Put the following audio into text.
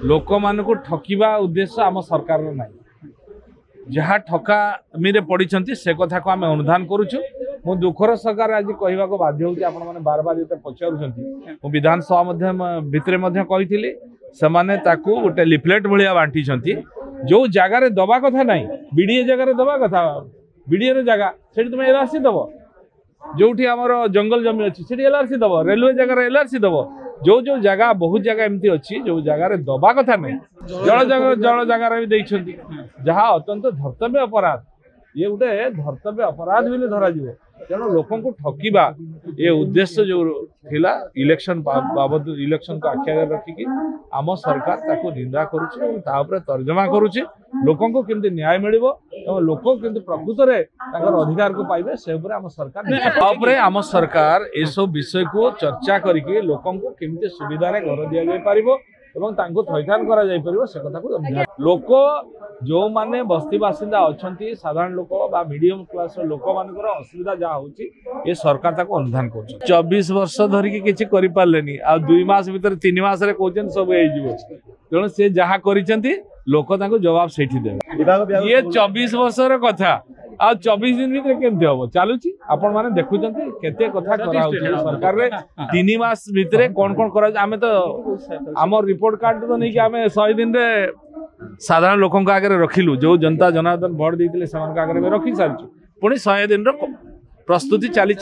लोक मान को ठकिबा उद्देश्य आम सरकार ना जहाँ ठकामी पड़ी से कथा को आम अनुधान करुचु मु दुखर सरकार आज कहवा बाध्य होती आपण मैंने बार बार जो पचार विधानसभा भितर कही गोटे लिफलेट भाया बांटी जो जगार दबा कथा ना बीडीए जगह दबा कथा बीडीए जगह से तुम एलआरसी दब जो आम जंगल जमी अच्छी से एलआरसी दब रेलवे जगह एलआरसी दब जो जगह बहुत जगह एमती अच्छी जो जगार दबा कथा नहीं जल जगार भी देखते जहाँ अत्यंत धर्तव्य अपराध ये गोटे धर्तव्य अपराध भी धरा तेणु लोक ठकिबा ये उद्देश्य जो थिला इलेक्शन बाबद इलेक्शन को आखिया रखिकी आम सरकार ताको निंदा करुचे तर्जमा करुचे लोकों को केमती न्याय मिलिबो और लोक केमती प्रकृत रे ताकर अधिकार को पाइबे से ऊपर आम सरकार आम सरकार ए सब विषय को चर्चा करके लोकों को केमती सुविधा रे घर दिया जाय पारिबो एवं तांको थैथान करा जाय परिबो से कथा को लोक जो माने बस्ती बासिंदा अछंती साधारण लोक बा मीडियम क्लास लोक मानकर असुविधा जहाँ होची ये सरकार ताको अनुधान कर 24 वर्ष धरिकी किछि करि पारलेनी आ 2 मास भीतर 3 मास रे कोचन सब हे जिवो तेणु से जहाँ करिसेंती लोक ताको जवाब सेठी देबे ये 24 वर्ष रे कथा आ 24 दिन भीतर केमते हो चलुची आपण माने देखुचंती केते कथा करा होची सरकार रे 3 मास भीतर कोन कोन करा आमे तो हमर रिपोर्ट कार्ड तो नहीं कि आमे 100 दिन रे साधारण लोकों आगे रखिलु जो जनता जनार्दन भोट देते आगे रखी सारी पुणी 100 दिन प्रस्तुति चली।